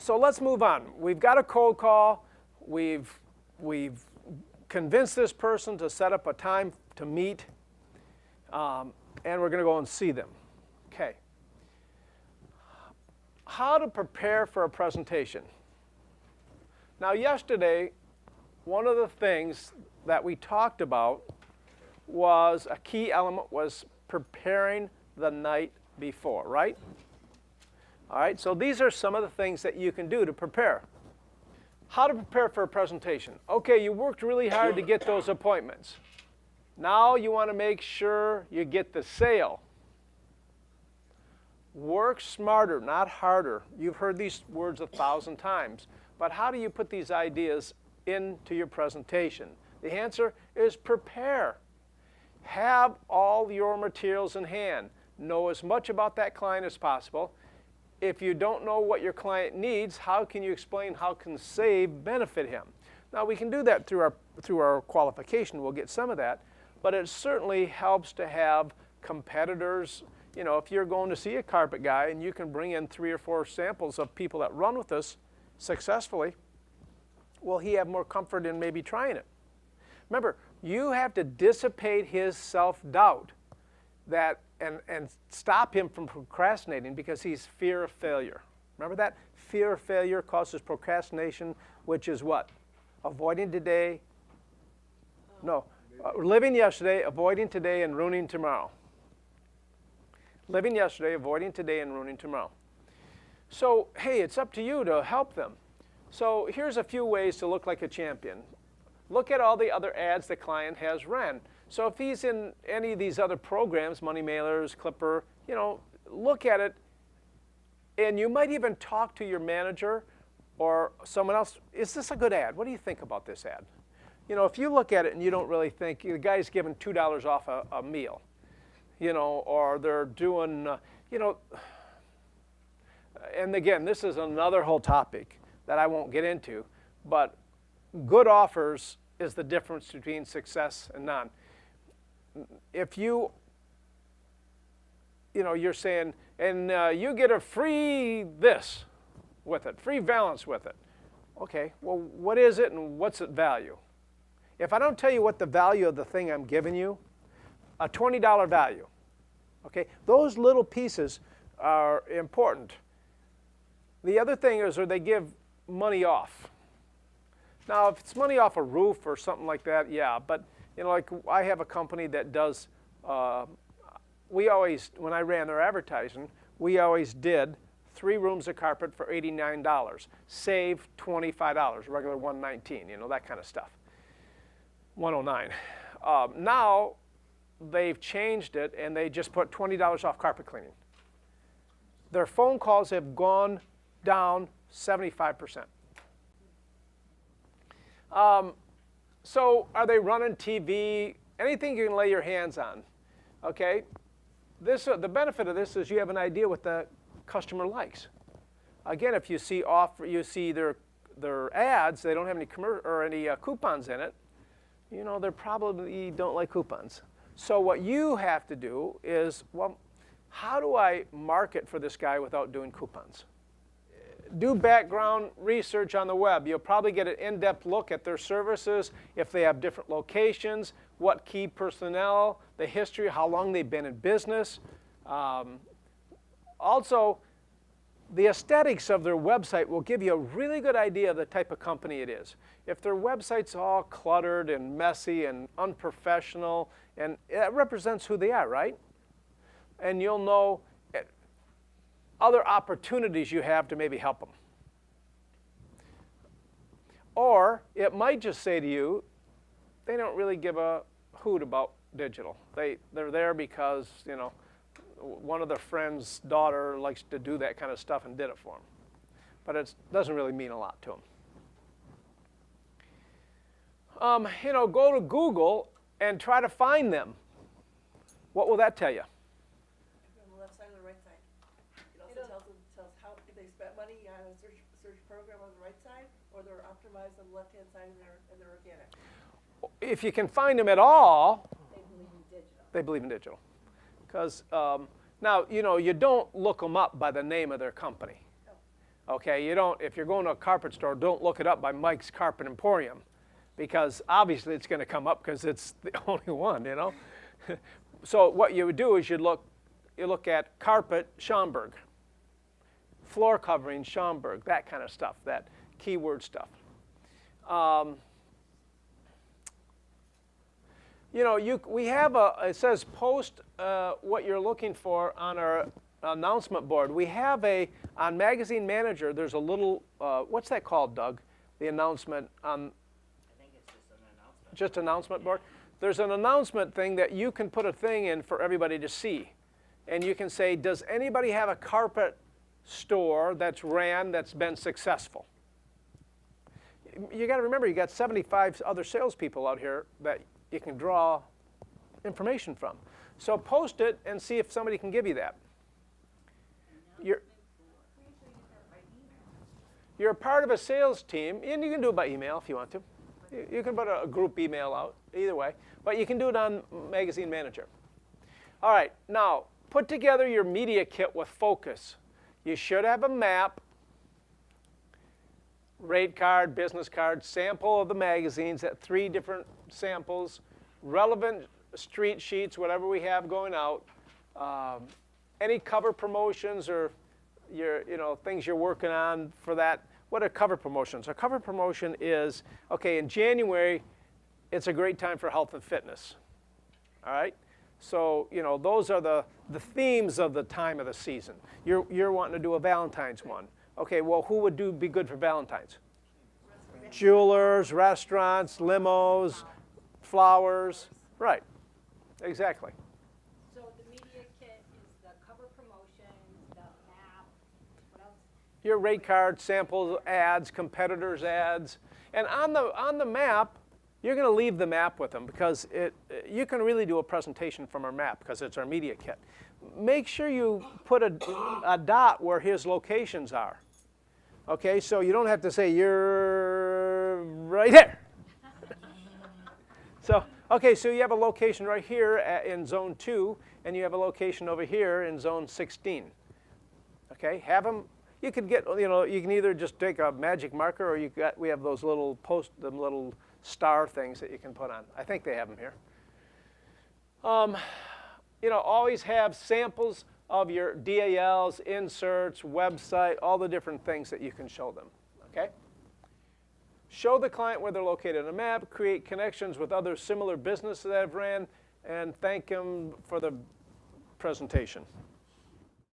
So let's move on. We've got a cold call. We've convinced this person to set up a time to meet, and we're going to go and see them. Okay. How to prepare for a presentation. Now, yesterday, one of the things that we talked about was a key element was preparing the night before, right? All right, so these are some of the things that you can do to prepare. How to prepare for a presentation. Okay, you worked really hard to get those appointments. Now you want to make sure you get the sale. Work smarter, not harder. You've heard these words 1,000 times. But how do you put these ideas into your presentation? The answer is prepare. Have all your materials in hand. Know as much about that client as possible. If you don't know what your client needs, how can you explain how can save benefit him? Now we can do that through our qualification. We'll get some of that. But it certainly helps to have competitors. You know, if you're going to see a carpet guy and you can bring in 3 or 4 samples of people that run with us successfully, will he have more comfort in maybe trying it? Remember, you have to dissipate his self-doubt and stop him from procrastinating because he's fear of failure. Remember that? Fear of failure causes procrastination, which is what? Avoiding today. No. Living yesterday, avoiding today, and ruining tomorrow. Living yesterday, avoiding today, and ruining tomorrow. So, hey, it's up to you to help them. So here's a few ways to look like a champion. Look at all the other ads the client has ran. So if he's in any of these other programs, Money Mailers, Clipper, you know, look at it. And you might even talk to your manager or someone else. Is this a good ad? What do you think about this ad? You know, if you look at it and you don't really think, the guy's giving $2 off a meal, you know, or they're doing, you know, and again, this is another whole topic that I won't get into, but good offers is the difference between success and none. If you know, you're saying, and you get a free this with it, free balance with it. Okay, well, what is it and what's its value? If I don't tell you what the value of the thing I'm giving you, a $20 value, okay, those little pieces are important. The other thing is, or they give money off. Now, if it's money off a roof or something like that, yeah, but you know, like I have a company that does, we always, when I ran their advertising, we always did 3 rooms of carpet for $89, save $25, regular $119, you know, that kind of stuff. $109. Now they've changed it and they just put $20 off carpet cleaning. Their phone calls have gone down 75%. So are they running TV? Anything you can lay your hands on, okay? The benefit of this is you have an idea what the customer likes. Again, if you see their ads, they don't have any coupons in it. You know, they probably don't like coupons. So what you have to do is, well, how do I market for this guy without doing coupons? Do background research on the web. You'll probably get an in-depth look at their services, if they have different locations, what key personnel, the history, how long they've been in business. Also, the aesthetics of their website will give you a really good idea of the type of company it is. If their website's all cluttered and messy and unprofessional, and it represents who they are, right? And you'll know other opportunities you have to maybe help them. Or it might just say to you, they don't really give a hoot about digital. They're there because, you know, one of their friends' daughter likes to do that kind of stuff and did it for them. But it doesn't really mean a lot to them. You know, go to Google and try to find them. What will that tell you? On the left side or the right side? It also tells how, if they spent money on a search program on the right side, or they're optimized on the left-hand side and they're organic. If you can find them at all, They believe in digital. they believe in digital. Because now, you know, you don't look them up by the name of their company. Okay, you don't, if you're going to a carpet store, don't look it up by Mike's Carpet Emporium, because obviously it's going to come up because it's the only one, you know. So what you would do is you look at carpet Schaumburg, floor covering Schaumburg, that kind of stuff, that keyword stuff. You know, we have it says post what you're looking for on our announcement board. We have on Magazine Manager, there's a little, what's that called, Doug? The announcement on, I think it's just an announcement. just announcement board? There's an announcement thing that you can put a thing in for everybody to see. And you can say, does anybody have a carpet store that's been successful? You got to remember, you got 75 other salespeople out here that you can draw information from. So post it and see if somebody can give you that. You're a part of a sales team, and you can do it by email if you want to. You can put a group email out, either way, but you can do it on Magazine Manager. All right, now put together your media kit with focus. You should have a map, rate card, business card, sample of the magazines at 3 different samples, relevant street sheets, whatever we have going out, any cover promotions or things you're working on for that. What are cover promotions? A cover promotion is, okay, in January, it's a great time for health and fitness. All right? So, those are the themes of the time of the season. You're wanting to do a Valentine's one. Okay, well, who would be good for Valentine's? Jewelers, restaurants, limos, flowers. Right, exactly. So the media kit is the cover promotions, the map, what else? Your rate card, samples, ads, competitors' ads. And on the map, you're going to leave the map with them because you can really do a presentation from our map because it's our media kit. Make sure you put a dot where his locations are. Okay, so you don't have to say you're right there. So you have a location right here in zone 2, and you have a location over here in zone 16. Okay, have them. You could get, you can either just take a magic marker, or we have those little little star things that you can put on. I think they have them here. Always have samples of your DALs, inserts, website, all the different things that you can show them, okay? Show the client where they're located on a map, create connections with other similar businesses that have ran, and thank them for the presentation.